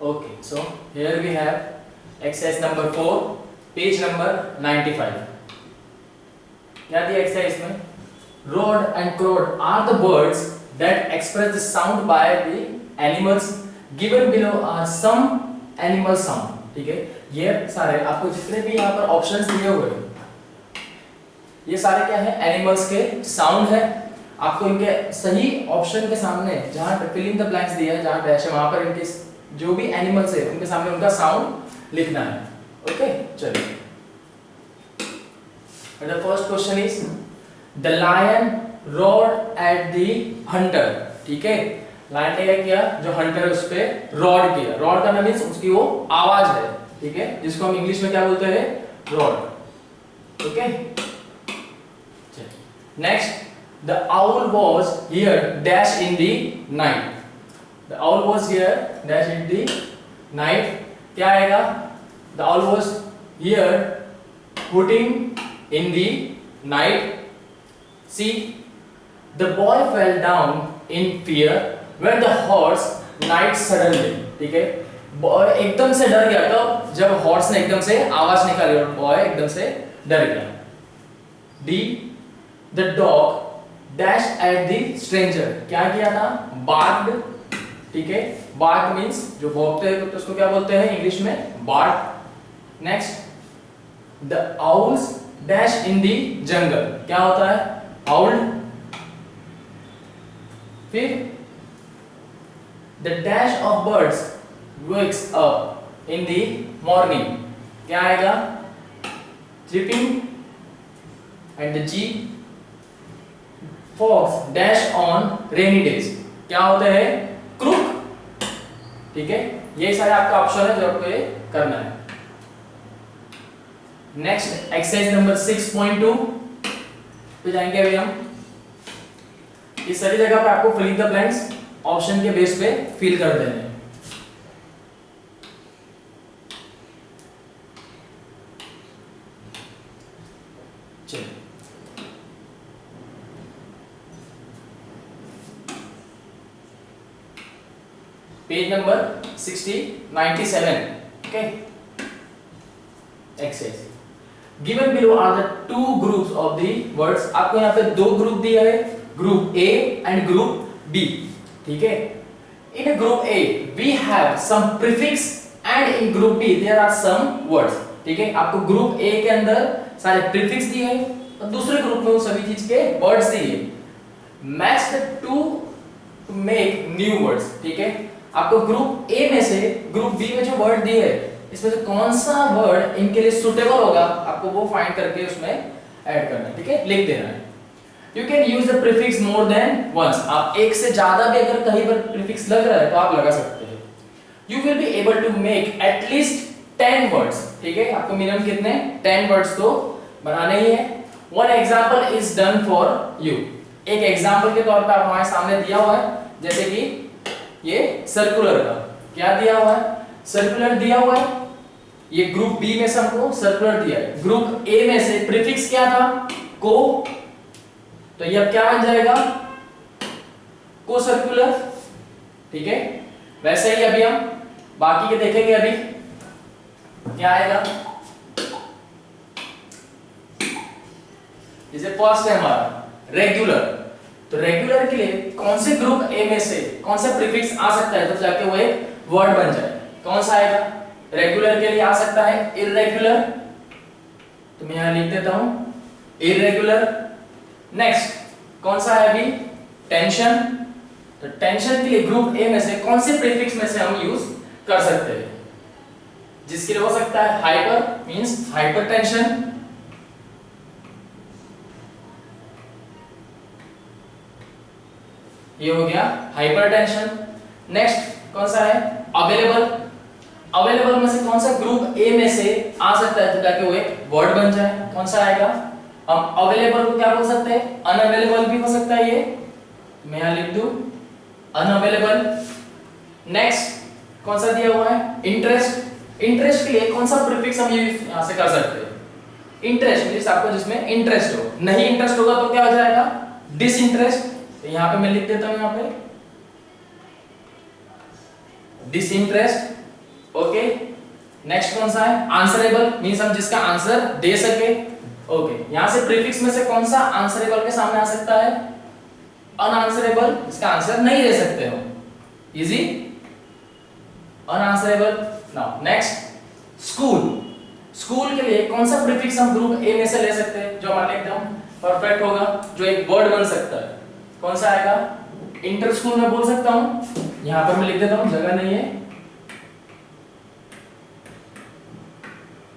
Okay, so here we have exercise number 4, page number 95. क्या दिया exercise में? Rod and crowd are the words that express the sound by the animals. Given below are some animal sound. ठीक है, ये सारे आपको जितने भी यहाँ पर ऑप्शंस दिए हुए हैं, ये सारे क्या है? एनिमल्स के साउंड है। आपको इनके सही ऑप्शन के सामने जहाँ फिलिंग द ब्लैंक्स दिया है, जहाँ डैश है, वहां पर इनके जो भी एनिमल्स है उनके सामने उनका साउंड लिखना है। ओके, चलिए। The first question is the lion roared at the hunter. ठीक है, लायन ने क्या किया? जो हंटर है उस पे रॉड किया। रॉड का मींस उसकी वो आवाज है, ठीक है, जिसको हम इंग्लिश में क्या बोलते हैं? Rod. Okay, next, the owl was here dash in the night. The owl was here dash in the night. क्या आएगा? The owl was here hooting in the night. See, the boy fell down in fear when the horse night suddenly. ठीक है, boy एकदम से डर गया। तो जब हॉर्स ने एकदम से आवाज निकाली और बॉय एकदम से डर गया। D, the dog dash at the stranger. क्या किया था? barked। ठीक है, bark मींस जो भौंकते हैं तो उसको क्या बोलते हैं इंग्लिश में? bark। Next, the owls dash in the jungle. क्या होता है? owl। फिर the dash of birds wakes up in the morning. क्या आएगा? chirping। and the G, fox dash on rainy days. क्या होते हैं? crook। ठीक है, ये सारे आपका ऑप्शन है जो आपको ये करना है। नेक्स्ट, एक्सरसाइज नंबर 6.2 पे जाएंगे अभी हम। इस सारी जगह पे आपको fill in the blanks option के बेस पे फिल कर देने हैं। चलिए, page number 97। Okay, exercise given below are the two groups of the words. आपको यहाँ पे दो ग्रुप दिया है, group A and group B. ठीक है, in group A we have some prefix and in group B there are some words. ठीक है, आपको ग्रुप ए के अंदर सारे प्रीफिक्स दिए हैं और दूसरे ग्रुप में वो सभी चीज के वर्ड्स दिए। Match the two to make new words. ठीक है, आपको ग्रुप ए में से ग्रुप बी में जो वर्ड दिए है इसमें से कौन सा वर्ड इनके लिए सुटेबल होगा आपको वो फाइंड करके उसमें ऐड करना है। ठीक है, लिख देना है। You can use the prefix more than once. आप एक से ज्यादा भी अगर कहीं पर प्रीफिक्स लग रहा है तो आप लगा सकते हैं। You will be able to make at least 10 words. ठीक है, आपको मिनिमम कितने? 10 वर्ड्स तो बनाने ही है। One example is done for you. एक एग्जांपल के तौर पे आप हमारे सामने दिया हुआ है, जैसे कि ये सर्कुलर का क्या दिया हुआ है? सर्कुलर दिया हुआ है। ये ग्रुप बी में से हमको सर्कुलर दिया है। ग्रुप ए में से प्रीफिक्स क्या था? को। तो ये अब क्या बन जाएगा? को सर्कुलर। ठीक है, वैसे ही अभी हम बाकी के देखेंगे। अभी क्या आएगा? जैसे फर्स्ट है हमारा रेगुलर। तो रेगुलर के लिए कौन से ग्रुप ए में से कौन सा प्रीफिक्स आ सकता है तो जाके वो एक वर्ड बन जाए? कौन सा आएगा? रेगुलर के लिए आ सकता है इररेगुलर। तो मैं यहां लिख देता हूं इररेगुलर। नेक्स्ट कौन सा है अभी? टेंशन। तो टेंशन के लिए ग्रुप ए में से कौन से प्रीफिक्स में से हम यूज कर सकते हैं? जिसके लिए हो सकता है हाइपर मींस हाइपरटेंशन। ये हो गया हाइपरटेंशन। नेक्स्ट कौन सा है? अवेलेबल। अवेलेबल में से कौन सा ग्रुप ए में से आ सकता है ताकि वो एक वर्ड बन जाए? कौन सा आएगा? हम अवेलेबल को क्या बोल सकते हैं? अनअवेलेबल भी हो सकता है। ये मैं यहां लिख दूं अनअवेलेबल। नेक्स्ट कौन सा दिया हुआ है? इंटरेस्ट। इंटरेस्ट के लिए कौन सा प्रीफिक्स हम यूज यहां से कर सकते हैं? इंटरेस्ट मींस आपको जिसमें इंटरेस्ट हो। नहीं इंटरेस्ट होगा तो क्या हो जाएगा? डिसइंटरेस्ट। तो यहां पे मैं लिख देता हूं यहां पे डिसइंटरेस्ट। ओके, नेक्स्ट कौन सा है? आंसरेबल, मींस हम जिसका आंसर दे सके। ओके, यहां से प्रीफिक्स में से कौन सा आंसरेबल के सामने आ सकता है? अनआंसरेबल, इसका आंसर नहीं दे सकते हो। Easy, unanswerable. Now next school. School के लिए कौन सा प्रीफिक्स हम ग्रुप ए में से ले सकते हैं जो हमारे लिए एकदम परफेक्ट होगा, जो एक वर्ड बन सकता है? कौन सा आएगा? इंटर स्कूल में बोल सकता हूं, यहां पर मैं लिख देता हूं, जगह नहीं है।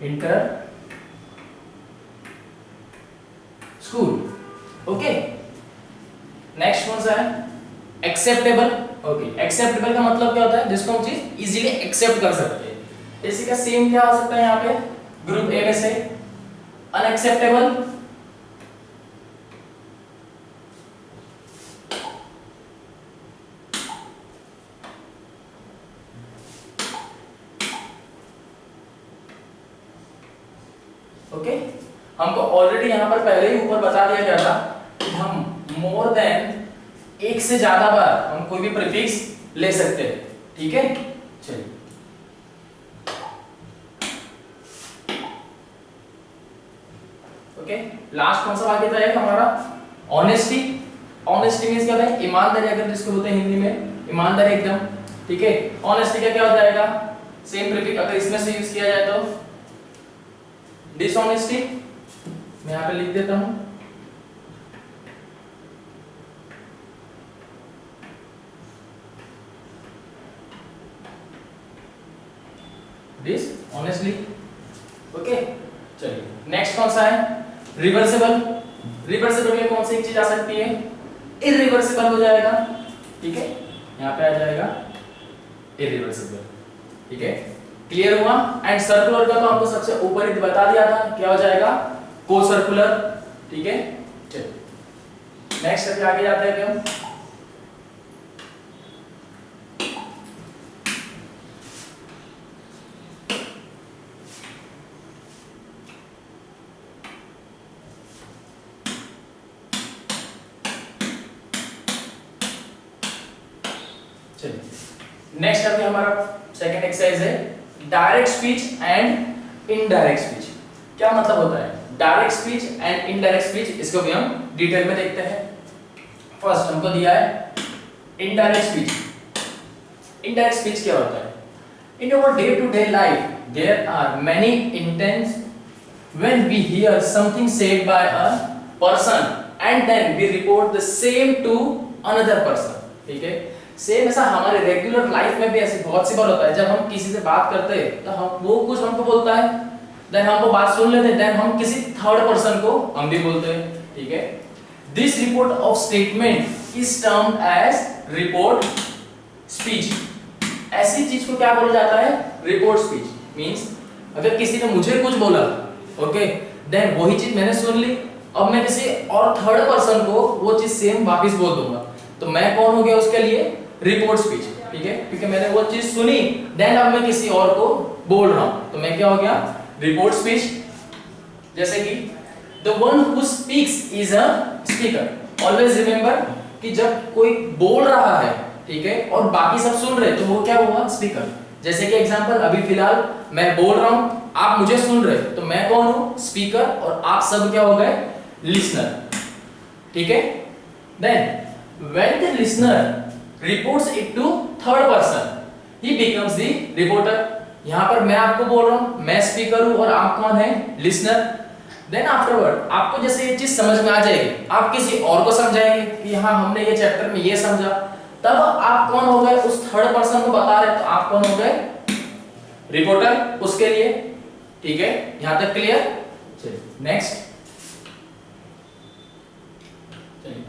Inter school. ओके, नेक्स्ट कौन सा है? एक्सेप्टेबल। ओके, एक्सेप्टेबल का मतलब क्या होता है? जिसको हम चीज इजीली एक्सेप्ट कर सकते हैं। इसी का सेम क्या हो सकता है यहां पे ग्रुप ए में से? अनएक्सेप्टेबल। ओके, हमको ऑलरेडी यहां पर पहले ही ऊपर बता दिया गया था कि हम मोर देन एक से ज्यादा बार हम कोई भी प्रीफिक्स ले सकते हैं। ठीक है, चलिए ओके, लास्ट कौन सा बाकी था एक हमारा? ऑनेस्टी। ऑनेस्टी मींस क्या होता है? ईमानदारी, अगर जिसको बोलते हैं हिंदी में ईमानदारी एकदम। ठीक है, ऑनेस्टी का क्या हो जाएगा? सेम प्रीफिक्स अगर इसमें से यूज किया जाए तो डिसऑनेस्टी। मैं यहां पे लिख देता हूं, डिसऑनेस्टली। ओके, चलिए नेक्स्ट कौन सा है? रिवर्सिबल। रिवर्सिबल में कौन सी एक चीज आ सकती है? इरिवर्सिबल हो जाएगा। ठीक है, यहां पे आ जाएगा इरिवर्सिबल। ठीक है, क्लियर हुआ? एंड सर्कुलर का तो हमको सबसे ऊपर ही बता दिया था, क्या हो जाएगा? को सर्कुलर। ठीक है, चलिए नेक्स्ट करके आगे जाते हैं हम। नेक्स्ट अभी हमारा सेकंड एक्सरसाइज है direct speech and indirect speech. क्या मतलब होता है direct speech and indirect speech? इसको भी हम डिटेल में देखते हैं। फर्स्ट हमको दिया है इनडायरेक्ट स्पीच। इनडायरेक्ट स्पीच क्या होता है? In our day to day life there are many instances when we hear something said by a person and then we report the same to another person. ठीक है, same ऐसा हमारे regular life में भी ऐसे बहुत सी बार होता है। जब हम किसी से बात करते हैं तो हम वो कुछ हमको बोलता है, देन हम वो बात सुन लेते हैं, देन हम किसी थर्ड पर्सन को हम भी बोलते हैं। ठीक है, this report of statement is termed as report speech. ऐसी चीज को क्या बोला जाता है? Report speech. मींस अगर किसी ने मुझे कुछ बोला, ओके, देन वही चीज मैंने सुन ली, अब मैं किसी और थर्ड पर्सन को वो चीज सेम वापस बोल दूंगा, तो मैं कौन हो गया उसके लिए? Report speech. ठीक है, क्योंकि मैंने वो चीज सुनी, देन अब मैं किसी और को बोल रहा हूं, तो मैं क्या हो गया? Report speech. जैसे कि the one who speaks is a speaker. Always remember कि जब कोई बोल रहा है, ठीक है, और बाकी सब सुन रहे, तो वो क्या हुआ? स्पीकर। जैसे कि एग्जांपल अभी फिलहाल मैं बोल रहा हूं, आप मुझे सुन रहे, तो मैं कौन हूं? स्पीकर, और आप सब क्या हो गए? लिसनर। ठीक है, then when the listener reports it to third person he becomes the reporter। यहां पर मैं आपको बोल रहा हूं, मैं स्पीकर हूं, और आप कौन है? लिसनर। देन आफ्टरवर्ड आपको जैसे ये चीज समझ में आ जाएगी, आप किसी और को समझाएंगे कि हाँ हमने ये चैप्टर में ये समझा, तब आप कौन हो गए? उस थर्ड पर्सन को बता रहे, तो आप कौन हो गए? रिपोर्टर उसके लिए। ठीक है, यहां तक क्लियर? चलिए नेक्स्ट।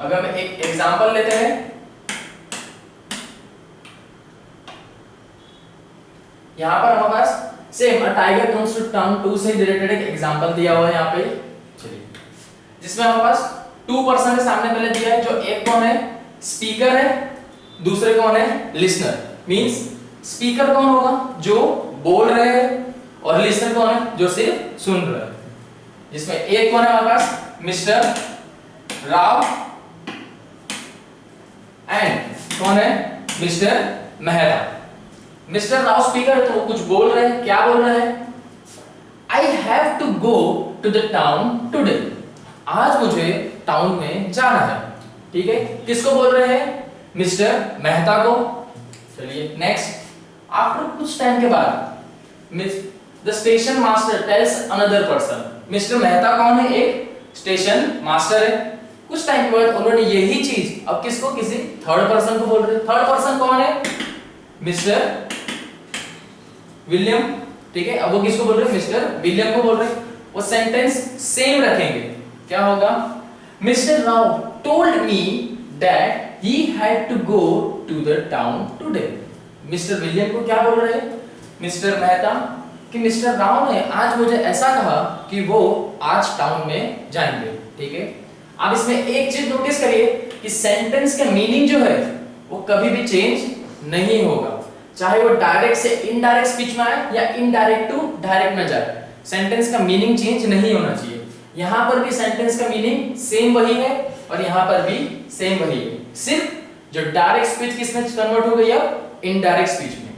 अगर हम एक एग्जांपल लेते हैं, यहां पर हमारे पास same a tiger comes to town 2 से रिलेटेड एक एग्जांपल दिया हुआ है यहां पे। चलिए, जिसमें हमारे पास 2 पर्सन के सामने पहले दिया है, जो एक कौन है? स्पीकर है, दूसरे कौन है? लिसनर। मींस स्पीकर कौन होगा? जो बोल रहे हैं, और लिसनर कौन है? जो सिर्फ सुन रहे हैं। जिसमें एक कौन है हमारे पास? मिस्टर राव, एंड कौन है? Mister Mehta. Mister Rao speaker है तो वो कुछ बोल रहे हैं, क्या बोल रहे हैं? I have to go to the town today, आज मुझे टाउन में जाना है। ठीक है, किसको बोल रहे हैं? मिस्टर मेहता को। चलिए नेक्स्ट, आफ्टर कुछ टाइम के बाद the station master tells another person, mister Mehta कौन है? एक स्टेशन मास्टर है। कुछ टाइम के बाद उन्होंने यही चीज अब किसको? किसी थर्ड पर्सन को बोल रहे हैं। थर्ड पर्सन कौन है? Mister William. ठीक है, अब वो किसको बोल रहे हैं? मिस्टर विलियम को बोल रहे हैं। वो सेंटेंस सेम रखेंगे, क्या होगा? Mister Rao told me that he had to go to the town today. Mister William को क्या बोल रहे हैं? मिस्टर मेहता कि मिस्टर राव ने आज मुझे ऐसा कहा कि वो आज टाउन में जाएंगे। ठीक है, अब इसमें एक चीज नोटिस करिए कि सेंटेंस का मीनिंग जो है वो कभी भी चेंज नहीं होगा, चाहे वो डायरेक्ट से इनडायरेक्ट स्पीच में आए या इनडायरेक्ट टू डायरेक्ट में जाए, सेंटेंस का मीनिंग चेंज नहीं होना चाहिए। यहां पर भी सेंटेंस का मीनिंग सेम वही है और यहां पर भी सेम वही है, सिर्फ जो डायरेक्ट स्पीच किसमें कन्वर्ट हो गई अब इनडायरेक्ट स्पीच में।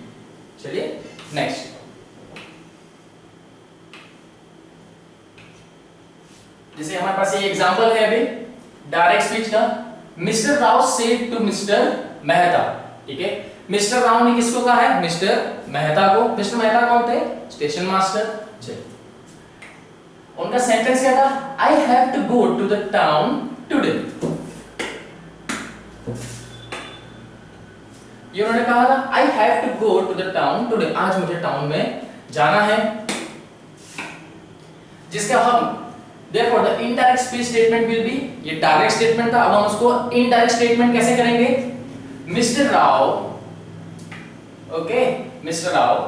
चलिए नेक्स्ट, जैसे हमारे पास ये एग्जांपल है अभी डायरेक्ट स्पीच का। Mister Rao said to mister Mehta. ठीक है, मिस्टर राव ने किसको कहा है? मिस्टर मेहता को। मिस्टर मेहता कौन थे? Station master. चलिए, उनका सेंटेंस क्या था? I have to go to the town today. ये उन्होंने कहा था I have to go to the town today, आज मुझे टाउन में जाना है। जिसका हम therefore the indirect speech statement will be, ये डायरेक्ट स्टेटमेंट था, अब हम उसको इनडायरेक्ट स्टेटमेंट कैसे करेंगे? Mister Rao, okay, mister Rao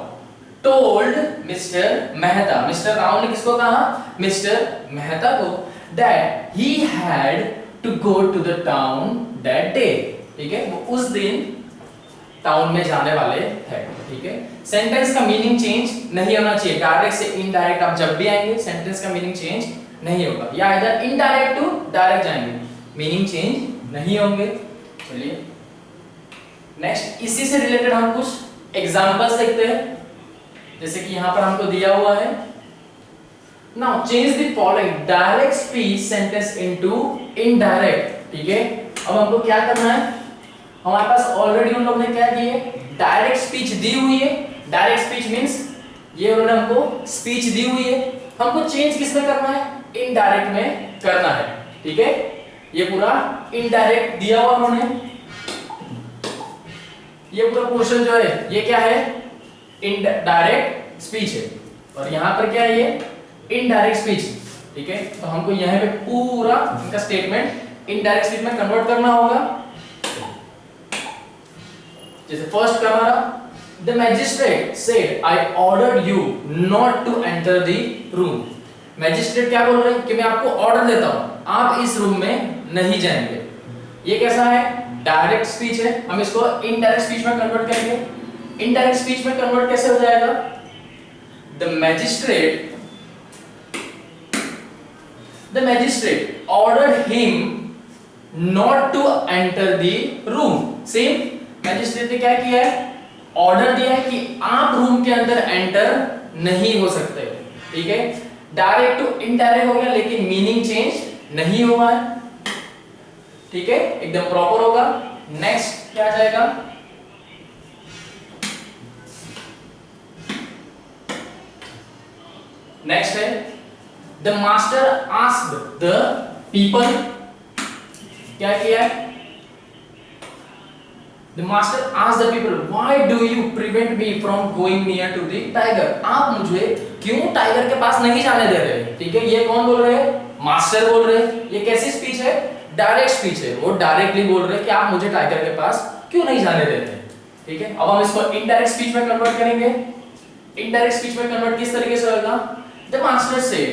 told mister Mehta, mister Rao ने किसको कहा? मिस्टर मेहता को, that he had to go to the town that day। ठीक है, वो उस दिन टाउन में जाने वाले हैं। ठीक है, सेंटेंस का मीनिंग चेंज नहीं होना चाहिए, डायरेक्ट से इनडायरेक्ट आप जब भी आएंगे सेंटेंस का मीनिंग चेंज नहीं होगा, या इधर इनडायरेक्ट टू डायरेक्ट जाएंगे, मीनिंग चेंज नहीं होंगे। चलिए नेक्स्ट, इसी से रिलेटेड हम कुछ एग्जांपल्स देखते हैं, जैसे कि यहां पर हमको दिया हुआ है। Now change the following direct speech sentence into indirect. ठीक है, अब हमको क्या करना है? हमारे पास ऑलरेडी उन लोगों ने क्या की है? डायरेक्ट स्पीच दी हुई है। डायरेक्ट स्पीच मींस ये उन्होंने हमको स्पीच दी हुई है, हमको चेंज किसमें करना है? इनडायरेक्ट में करना है। ठीक है, ये पूरा इनडायरेक्ट दिया हुआ उन्होंने, ये पूरा पोर्शन जो है ये क्या है? इनडायरेक्ट स्पीच है, और यहां पर क्या है? ये इनडायरेक्ट स्पीच। ठीक है, तो हमको यहां पे पूरा इनका स्टेटमेंट इनडायरेक्ट स्पीच में कन्वर्ट करना होगा। जैसे फर्स्ट का हमारा, the magistrate said I ordered you not to enter the room. Magistrate क्या बोल रहे हैं कि मैं आपको ऑर्डर देता हूं, आप इस रूम में नहीं जाएंगे। ये कैसा है? डायरेक्ट स्पीच है, हम इसको इनडायरेक्ट स्पीच में कन्वर्ट करेंगे। इनडायरेक्ट स्पीच में कन्वर्ट कैसे हो जाएगा? The magistrate ordered him not to enter the room. Same, magistrate ने क्या किया है? ऑर्डर दिया है कि आप रूम के अंदर एंटर नहीं हो सकते। ठीक है, डायरेक्ट टू इनडायरेक्ट हो गया, लेकिन मीनिंग चेंज नहीं हुआ है। ठीक है, एकदम प्रॉपर होगा। नेक्स्ट क्या आ जाएगा? नेक्स्ट है the master asked the people. क्या किया है? The master asked the people, why do you prevent me from going near to the tiger? आप मुझे क्यों टाइगर के पास नहीं जाने दे रहे? ठीक है, ये कौन बोल रहे हैं? मास्टर बोल रहे हैं। ये कैसी स्पीच है? डायरेक्ट स्पीच है, वो डायरेक्टली बोल रहे हैं कि आप मुझे टाइगर के पास क्यों नहीं जाने दे रहे? ठीक है, अब हम इसको इनडायरेक्ट स्पीच में कन्वर्ट करेंगे। इनडायरेक्ट स्पीच में कन्वर्ट किस तरीके से होगा? The master said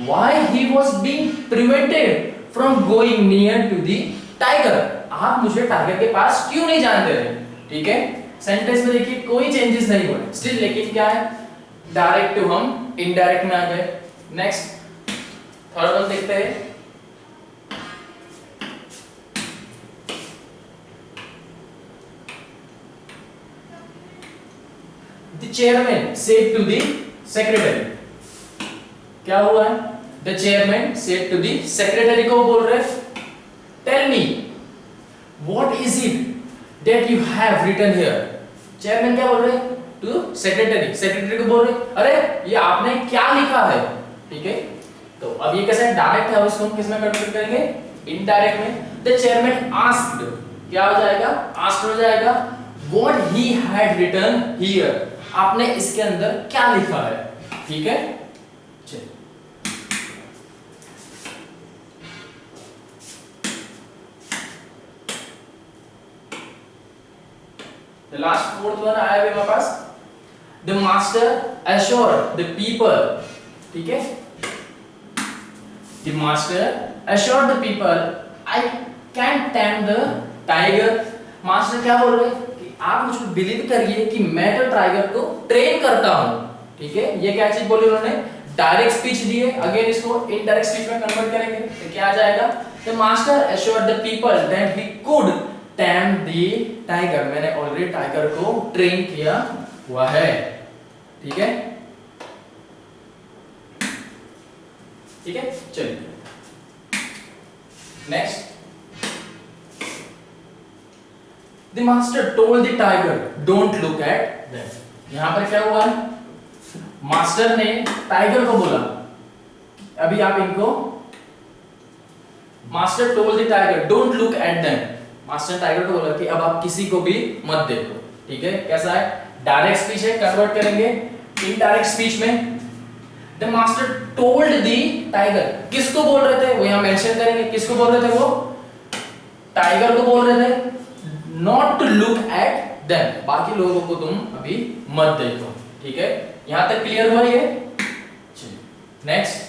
why he was being prevented from going near to the tiger। आप मुझे टाइगर के पास क्यों नहीं जाने दे रहे? ठीक है, सेंटेंस में देखिए कोई चेंजेस नहीं हुए स्टिल, लेकिन क्या है? डायरेक्ट टू हम इनडायरेक्ट में आ गए। नेक्स्ट थर्ड वन देखते हैं। The chairman said to the secretary, क्या हुआ है? The chairman said to the secretary को बोल रहे, tell me what is it that you have written here. Chairman क्या बोल रहे टू सेक्रेटरी, सेक्रेटरी को बोल रहे अरे ये आपने क्या लिखा है, ठीक है। तो अब ये कैसे डायरेक्ट है, उसको हम किस में कन्वर्ट करेंगे? इनडायरेक्ट में। द चेयरमैन आस्क्ड, क्या हो जाएगा? आस्क्ड हो जाएगा what he had written here, आपने इसके अंदर क्या लिखा है, ठीक है। चलिए the last fourth one आया है मेरे पास, the master assured the people, ठीक है। the master assured the people I can tame the tiger, master क्या बोल रहे हैं कि आप मुझको बिलीव करिए कि मैं तो टाइगर को ट्रेन करता हूं, ठीक है। ये क्या चीज बोली उन्होंने? डायरेक्ट स्पीच दी है, अगेन इसको इनडायरेक्ट स्पीच में कन्वर्ट करेंगे तो क्या आ जाएगा? the master assured the people that he could time the tiger, मैंने ऑलरेडी टाइगर को ट्रेन किया हुआ है, ठीक है। ठीक है, चलिए next. The master told the tiger don't look at them. यहां पर क्या हुआ? मास्टर ने टाइगर को बोला, अभी आप इनको, master told the tiger don't look at them, master tiger को बोला कि अब आप किसी को भी मत देखो, ठीक है। कैसा है? डायरेक्ट स्पीच है, कन्वर्ट करेंगे इनडायरेक्ट स्पीच में। The master told the tiger, किसको बोल रहे थे वो यहां मेंशन करेंगे, किसको बोल रहे थे? वो टाइगर को बोल रहे थे not to look at them, बाकी लोगों को तुम अभी मत देखो, ठीक है। यहां तक क्लियर हुआ ये? चलिए नेक्स्ट।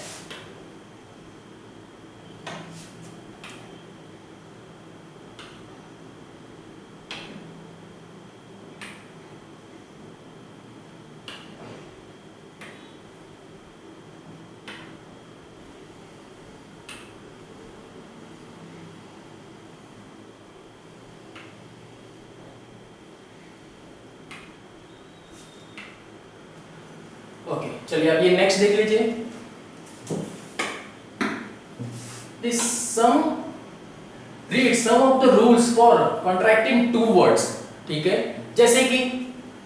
ओके चलिए अब ये नेक्स्ट देख लीजिए। This some read some of the rules for contracting two words, ठीक है। जैसे कि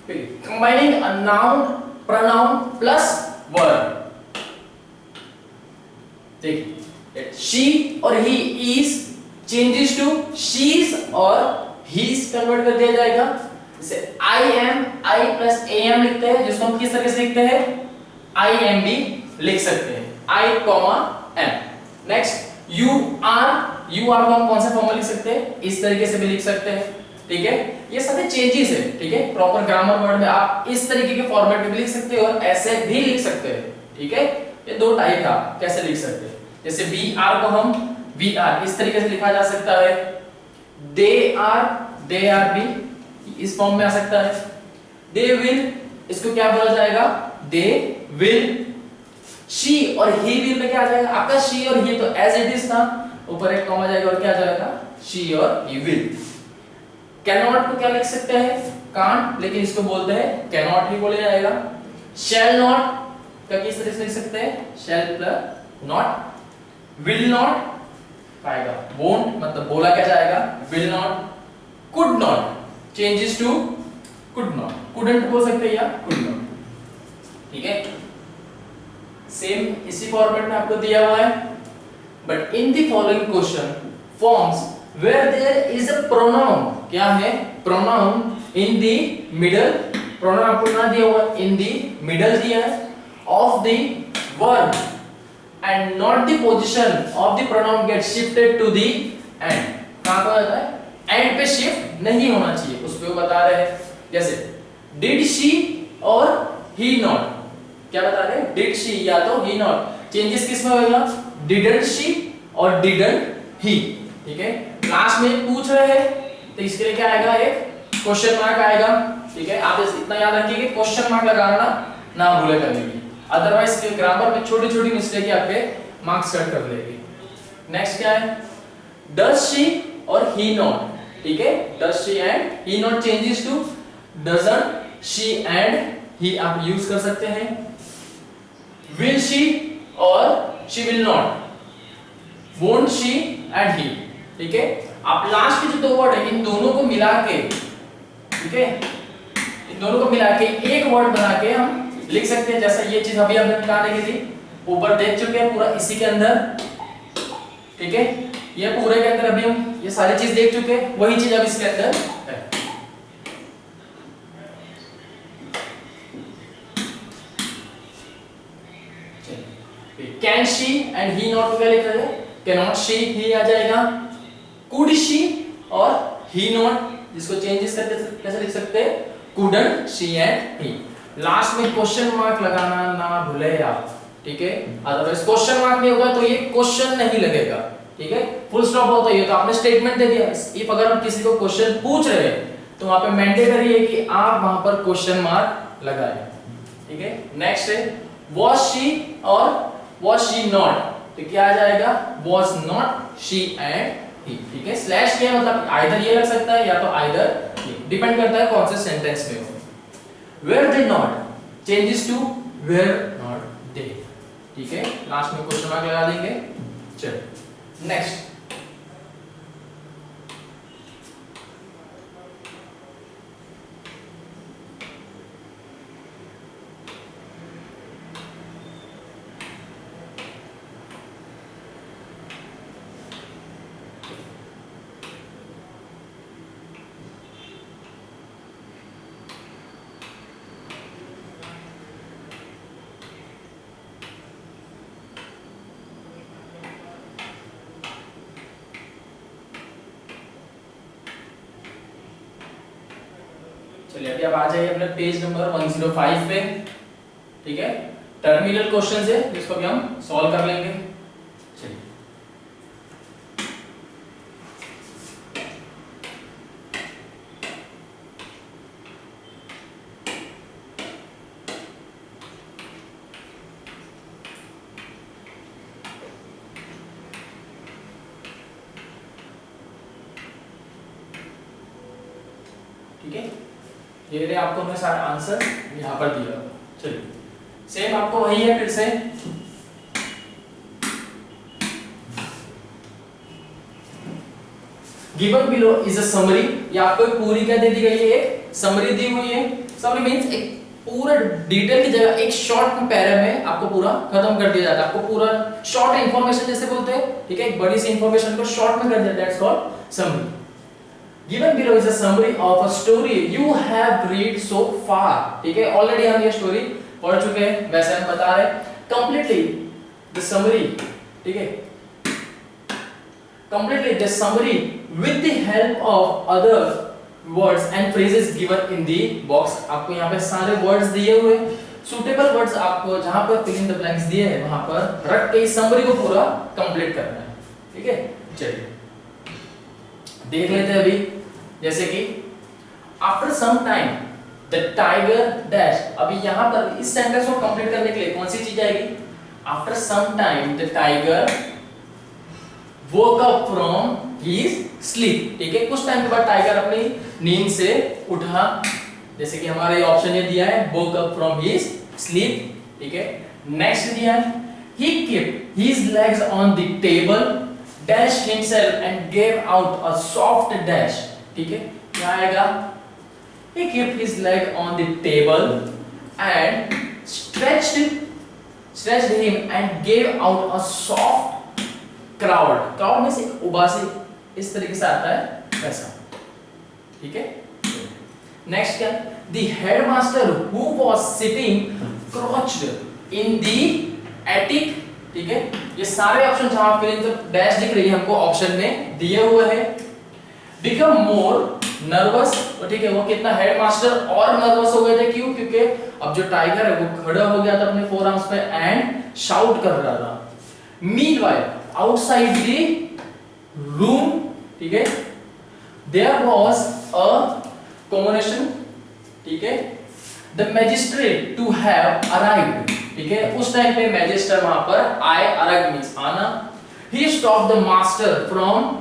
combining a noun pronoun plus verb, देखिए शी और he is changes to she's और हीज कन्वर्ट कर दिया जाएगा। जैसे I am, I plus A M लिखते हैं, जिसको हम किस तरह से लिखते हैं? आई एम भी लिख सकते हैं, I comma M. Next you are को हम कौन सा फॉर्म में लिख सकते हैं? इस तरीके से भी लिख सकते हैं, ठीक है। ये सारे चेंजेस है, ठीक है। प्रॉपर ग्रामर वर्ड में आप इस तरीके के फॉर्मेट में भी लिख सकते हो और ऐसे भी लिख सकते हैं, ठीक है। ये दो टाइप का कैसे लिख सकते हैं। जैसे वी आर को हम वी आर इस तरीके से लिखा जा सकता है, दे आर भी इस फॉर्म में आ सकता है, दे विल इसको क्या बोला जाएगा? They will. शी और ही विल में क्या आ जाएगा? आपका शी और ही तो एज इट इज था, ऊपर एक कॉमा जाएगा और क्या आ जाएगा? शी और ही विल। कैन नॉट को क्या लिख सकते हैं? कांट, लेकिन इसको बोलते हैं कैन नॉट ही बोला जाएगा। शैल नॉट का किस तरह से लिख सकते हैं? Shall plus not. Will not आएगा वोंट, मतलब बोला क्या जाएगा? Will not. Could not changes to could not, couldn't बोल सकते हैं या कुड नॉट, ठीक है। सेम इसी फॉर्मेट में आपको दिया हुआ है। But in the following question forms where there is a pronoun, क्या है? Pronoun in the middle, pronoun आपको ना दिया हुआ, इन द मिडल दिया है of the verb and not the position of the pronoun get shifted to the end. कहां पर आता है? एंड पे शिफ्ट नहीं होना चाहिए, उस पे वो बता रहे हैं। जैसे डिड शी और ही नॉट, क्या बता रहे हैं? डिड शी या तो ही नॉट, चेंजेस किस में होगा? डिडंट शी और डिडंट ही, ठीक है। लास्ट में पूछ रहे हैं तो इसके लिए क्या आएगा? एक क्वेश्चन मार्क आएगा, ठीक है। आप इतना याद रखिए कि क्वेश्चन मार्क लगाना ना भूले करने की, अदरवाइज ग्रामर में छोटी छोटी मिस्टेक आपके मार्क्स कट कर लेगी। नेक्स्ट क्या है? डज शी और ही नॉट, ठीक है। Does she and he not changes to doesn't she and he आप यूज कर सकते हैं, विल शी और she will not, won't she and he, ठीक है। आप लास्ट के जो दो वर्ड है इन दोनों को मिला के, ठीक है, इन दोनों को मिला के एक वर्ड बना के हम लिख सकते हैं। जैसा ये चीज अभी हमने निकालने की थी, ऊपर देख चुके हैं पूरा इसी के अंदर, ठीक है, ये पूरे के अंदर अभी हम ये सारी चीज देख चुके हैं, वही चीज अब इसके अंदर है। Can she and he not को क्या लिखा जाए, कैन नॉट शी ही आ जाएगा, कुड शी और ही नॉट, जिसको चेंजेस करके कैसे लिख सकते हैं, couldn't she and he. Last में क्वेश्चन मार्क लगाना ना भूले आप, ठीक है, अदरवाइज क्वेश्चन मार्क नहीं होगा तो ये क्वेश्चन नहीं लगेगा, ठीक है। फुल स्टॉप होता है, तो आपने स्टेटमेंट दे दिया, इफ अगर हम किसी को क्वेश्चन पूछ रहे हैं तो वहां पे मैंडेटरी है कि आप वहां पर क्वेश्चन मार्क लगाएं, ठीक है। नेक्स्ट है was she और was she not, तो क्या आ जाएगा, was not she and he, ठीक है। स्लैश के मतलब आइदर ये लग सकता है या तो आइदर ये, डिपेंड करता है कौन से सेंटेंस में हो। were they not changes to were not they, ठीक है। लास्ट में क्वेश्चन मार्क लगा देंगे। चलो नेक्स्ट, चलिए अभी आप आ जाइए अपने पेज नंबर 105 पे, ठीक है। टर्मिनल क्वेश्चन है जिसको भी हम सॉल्व कर लेंगे। चलिए ठीक है, ये रहे आपको हमने सारे आंसर यहाँ पर दिया। चलिए सेम आपको वही है फिर से, given below is a summary, ये आपको पूरी क्या दे दी गई है, एक समरी दी हुई है। समरी मींस एक पूरा डिटेल की जगह एक शॉर्ट पैरा में आपको पूरा खत्म कर दिया जाता है, आपको पूरा शॉर्ट इंफॉर्मेशन जैसे बोलते हैं, ठीक है, एक बड़ी सी इंफॉर्मेशन को शॉर्ट में कर दिया, that's called summary. Given below is a summary of a story you have read so far, ठीक है, ऑलरेडी हम ये स्टोरी पढ़ चुके हैं, वैसे हम बता रहे हैं completely the summary, ठीक है, completely the summary with the help of other words and phrases given in the box। आपको यहाँ पे सारे words दिए हुए, suitable words आपको जहाँ पर fill in the blanks दिए हैं वहाँ पर रख के इस summary को पूरा complete करना है, ठीक है। चलिए देख लेते हैं अभी, जैसे कि after some time the tiger dash, अभी यहां पर इस सेंटेंस को कंप्लीट करने के लिए कौन सी चीज आएगी, after some time the tiger woke up from his sleep, ठीक है, कुछ टाइम के बाद टाइगर अपनी नींद से उठा, जैसे कि हमारा ये ऑप्शन ये दिया है वोक अप फ्रॉम हिज स्लीप, ठीक है। नेक्स्ट दिया है ही kept his legs on the table dash himself and gave out a soft dash, ठीक है, क्या आएगा, he kept his leg on the table and stretched him and gave out a soft crowd में से उबासी इस तरीके से आता है वैसा, ठीक है। नेक्स्ट क्या, the headmaster who was sitting crouched in the attic, ठीक है, ये सारे ऑप्शन जहां फिल इन द डैश दिख रही है हमको ऑप्शन में दिए हुए हैं। बिकम मोर नर्वस, तो ठीक है, वो कितना हेडमास्टर और नर्वस हो गए थे, क्यों, क्योंकि अब जो टाइगर है वो खड़ा हो गया था अपने फोर आर्म्स पे एंड शाउट कर रहा था। मीनवाइल आउटसाइड द रूम, ठीक है, देयर वाज अ कॉम्बिनेशन, ठीक है, the magistrate to have arrived, ठीक है, उस टाइम पे मैजिस्टर वहां पर आए, अराइव मींस आना। He stop the master from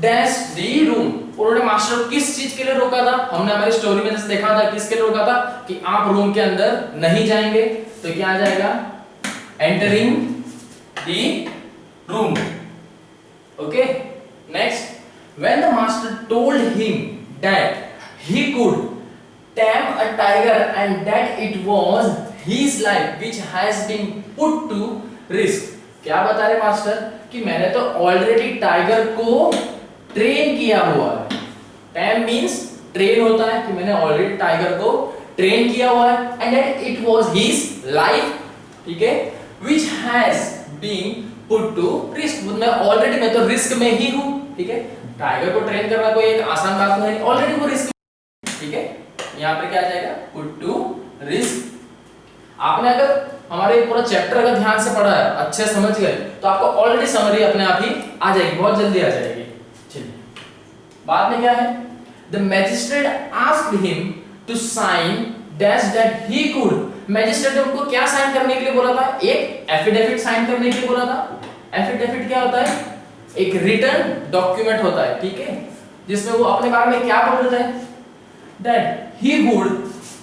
dash the room, उन्होंने मास्टर को किस चीज के लिए रोका था? हमने हमारी स्टोरी में जैसे देखा था, किसके लिए रोका था कि आप रूम के अंदर नहीं जाएंगे। तो क्या आ जाएगा? Entering the room. Okay, next, when the master told him that he could tame a tiger and that it was his life which has been put to risk। क्या बता रहे मास्टर कि मैंने तो ऑलरेडी टाइगर को train किया हुआ है। टैम मींस ट्रेन होता है, कि मैंने ऑलरेडी टाइगर को ट्रेन किया हुआ है and that it was his life, ठीक है, which has been put to risk. मैं तो रिस्क में ही हूं, ठीक है। टाइगर को ट्रेन करना कोई एक आसान बात नहीं, ऑलरेडी वो रिस्क, ठीक है। यहां पे क्या आ जाएगा? Put to risk. आपने अगर हमारे पूरा चैप्टर अगर ध्यान से पढ़ा है, अच्छे समझ गए, तो आपको ऑलरेडी समरी अपने आप ही आ जाएगी, बहुत जल्दी आ जाएगी। चलिए, बाद में क्या है? The magistrate asked him to sign dash that he could. Magistrate ने उनको क्या साइन करने के लिए बोला था? एक एफिडेविट साइन करने के लिए बोला था। एफिडेविट क्या होता है? एक रिटन डॉक्यूमेंट होता है, ठीक है, जिसमें वो अपने बारे में क्या बोल रहे थे? That he would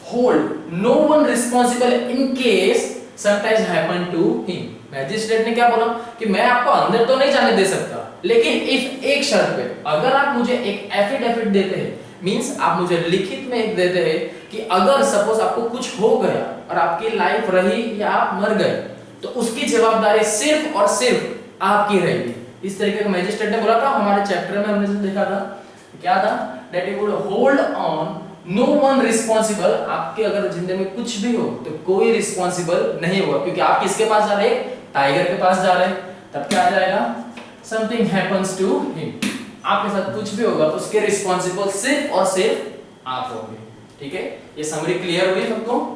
hold no one responsible in case sometimes happen to him। मैजिस्ट्रेट ने क्या बोला कि मैं आपको अंदर तो नहीं जाने दे सकता, लेकिन इफ एक शर्त पे, अगर आप मुझे एक एफिडेविट देते हैं, मींस आप मुझे लिखित में एक देते हैं कि अगर सपोज आपको कुछ हो गया और आपकी लाइफ रही या आप मर गए, तो उसकी जवाबदारी सिर्फ और सिर्फ आपकी रहेगी। इस तरीके का मैजिस्ट्रेट ने बोला था। हमारे चैप्टर में हमने देखा था, क्या था? That he would hold on no one responsible. आपके अगर जिंदगी में कुछ भी हो तो कोई रिस्पॉन्सिबल नहीं होगा, क्योंकि आप किसके पास जा रहे हैं? टाइगर के पास जा रहे हैं। तब क्या आ जाएगा? Something happens to him. आपके साथ कुछ भी होगा तो उसके रिस्पॉन्सिबल सिर्फ और सिर्फ आप होंगे, ठीक है। ये समरी क्लियर हुई सबको?